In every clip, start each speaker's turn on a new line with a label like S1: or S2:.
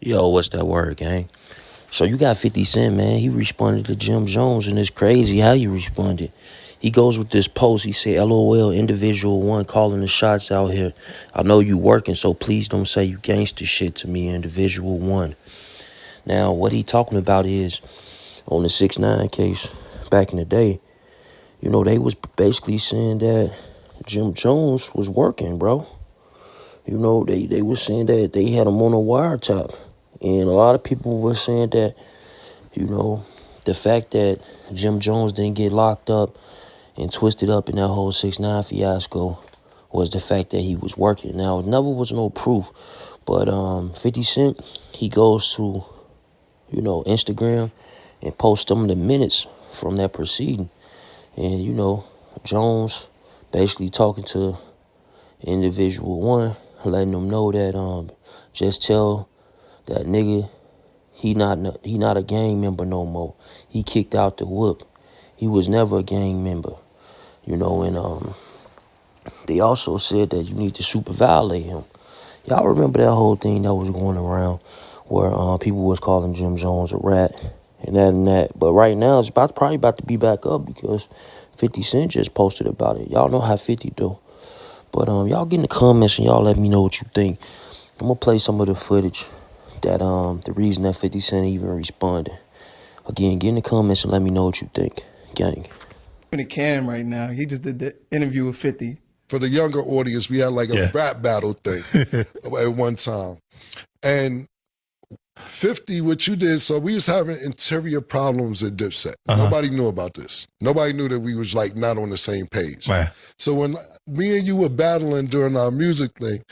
S1: Yo, what's that word, gang? So you got 50 Cent, man. He responded to Jim Jones, and it's crazy how he responded. He goes with this post. He said, LOL, individual one calling the shots out here. I know you working, so please don't say you gangster shit to me, individual one. Now, what he talking about is, on the 6ix9ine case, back in the day, you know, they was basically saying that Jim Jones was working, bro. You know, they were saying that they had him on a wiretap. And a lot of people were saying that, you know, the fact that Jim Jones didn't get locked up and twisted up in that whole 6ix9ine fiasco was the fact that he was working. Now, it never was no proof. But 50 Cent, he goes to, you know, Instagram and posts some of the minutes from that proceeding. And, you know, Jones basically talking to individual one, letting them know that just tell that nigga he not a gang member no more. He kicked out the whoop. He was never a gang member. You know, and they also said that you need to super violate him. Y'all remember that whole thing that was going around where people was calling Jim Jones a rat and that and that. But right now it's probably about to be back up because 50 Cent just posted about it. Y'all know how 50 do. But y'all get in the comments and y'all let me know what you think. I'm gonna play some of the footage that the reason that 50 Cent even responded. Again, get in the comments and let me know what you think. Gang.
S2: In the cam right now. He just did the interview with 50.
S3: For the younger audience, we had like a rap battle thing at one time. And 50, what you did, so we was having interior problems at Dipset. Nobody knew about this. Nobody knew that we was like not on the same page.
S4: Right.
S3: So when me and you were battling during our music thing,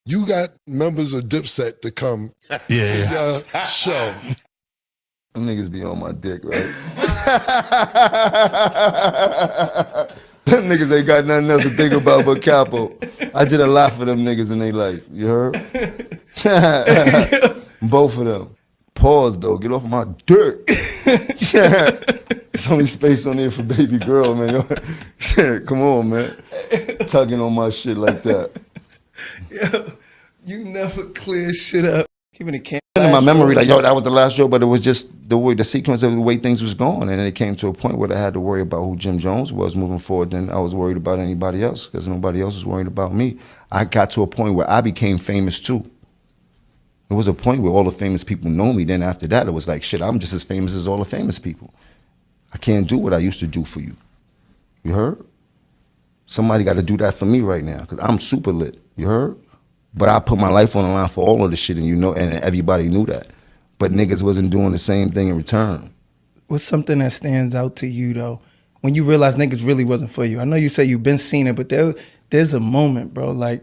S3: you got members of Dipset to come to your show.
S5: Them niggas be on my dick, right? Them niggas ain't got nothing else to think about but Capo. I did a lot for them niggas in their life. You heard? Both of them. Pause though. Get off of my dirt. There's only space on there for baby girl, man. Come on, man. Tugging on my shit like that.
S2: Yo, you never clear shit up. Keeping the cam.
S5: In my memory, like, yo, that was the last show, but it was just the way, the sequence of the way things was going. And then it came to a point where I had to worry about who Jim Jones was moving forward. Then I was worried about anybody else because nobody else was worried about me. I got to a point where I became famous too. There was a point where all the famous people know me. Then after that, it was like, shit, I'm just as famous as all the famous people. I can't do what I used to do for you. You heard? Somebody got to do that for me right now because I'm super lit. You heard? But I put my life on the line for all of the shit, and you know, and everybody knew that. But niggas wasn't doing the same thing in return.
S2: What's something that stands out to you though, when you realize niggas really wasn't for you? I know you say you've been seeing it, but there's a moment, bro. Like,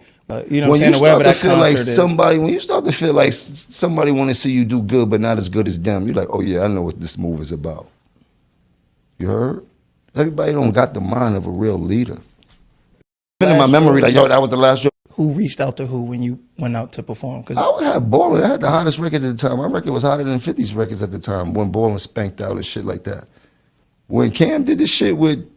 S2: you know, what I'm saying, wherever that concert is.
S5: When you start to feel like somebody want to see you do good, but not as good as them, you're like, oh yeah, I know what this move is about. You heard? Everybody don't got the mind of a real leader. In my memory, like, yo, that was the last show.
S2: Who reached out to who when you went out to perform? Cause
S5: I had Ballin'. I had the hottest record at the time. My record was hotter than 50's records at the time when Ballin' spanked out and shit like that. When Cam did this shit with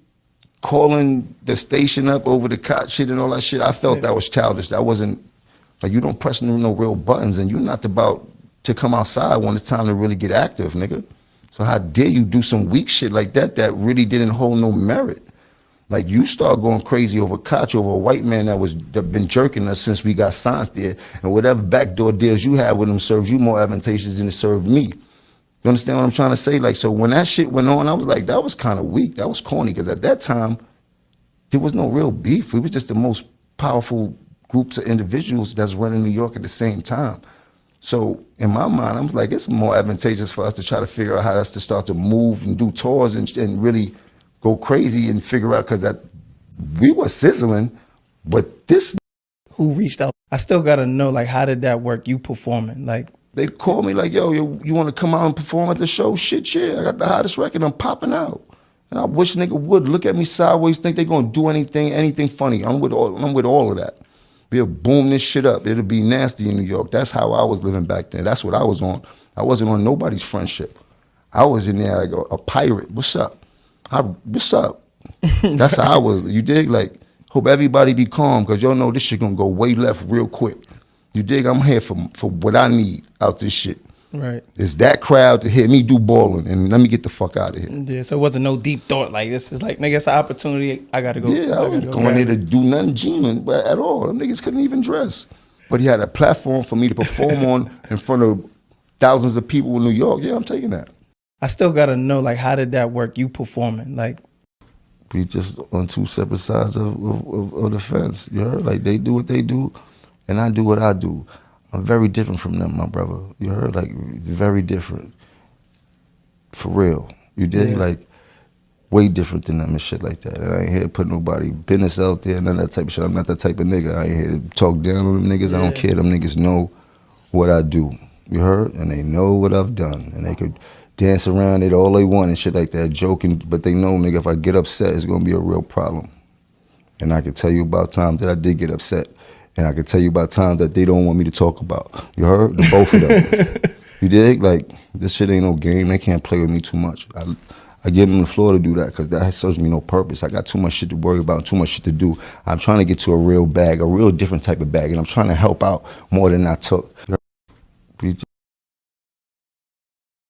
S5: calling the station up over the cot shit and all that shit, I felt that was childish. That wasn't, like, you don't press no real buttons and you're not about to come outside when it's time to really get active, nigga. So how dare you do some weak shit like that that really didn't hold no merit? Like, you start going crazy over Koch, over a white man that been jerking us since we got signed there, and whatever backdoor deals you had with him serves you more advantageous than it served me. You understand what I'm trying to say? Like, so when that shit went on, I was like, that was kind of weak. That was corny, because at that time, there was no real beef. We was just the most powerful groups of individuals that's running New York at the same time. So in my mind, I was like, it's more advantageous for us to try to figure out how us to start to move and do tours and really go crazy and figure out, because that we were sizzling, but this.
S2: Who reached out? I still gotta know, like, how did that work? You performing, like.
S5: They called me like, yo, you want to come out and perform at the show? Shit, yeah, I got the hottest record, I'm popping out. And I wish a nigga would look at me sideways, think they gonna do anything funny. I'm with all of that. We'll boom this shit up. It'll be nasty in New York. That's how I was living back then. That's what I was on. I wasn't on nobody's friendship. I was in there like a pirate. What's up? What's up? That's how I was. You dig? Like, hope everybody be calm, because y'all know this shit gonna go way left real quick. You dig? I'm here for what I need out this shit.
S2: Right.
S5: It's that crowd to hear me do balling and let me get the fuck out of here.
S2: Yeah, so it wasn't no deep thought. Like, this is like, nigga, it's an opportunity. I gotta go.
S5: Yeah, I was going there to do nothing G-man at all. Them niggas couldn't even dress. But he had a platform for me to perform on in front of thousands of people in New York. Yeah, I'm taking that.
S2: I still gotta know, like, how did that work? You performing, like,
S5: We just on two separate sides of the fence. You heard? Like, they do what they do, and I do what I do. I'm very different from them, my brother. You heard? Like, very different. For real. You did?
S2: Yeah.
S5: Like, way different than them and shit like that. And I ain't here to put nobody business out there, none of that type of shit. I'm not that type of nigga. I ain't here to talk down on them niggas. I don't care. Them niggas know what I do. You heard? And they know what I've done. And they could dance around it all they want and shit like that, joking, but they know, nigga, if I get upset, it's gonna be a real problem. And I can tell you about times that I did get upset. And I can tell you about times that they don't want me to talk about. You heard? The both of them. You dig? Like, this shit ain't no game. They can't play with me too much. I give them the floor to do that because that serves me no purpose. I got too much shit to worry about, too much shit to do. I'm trying to get to a real bag, a real different type of bag, and I'm trying to help out more than I took.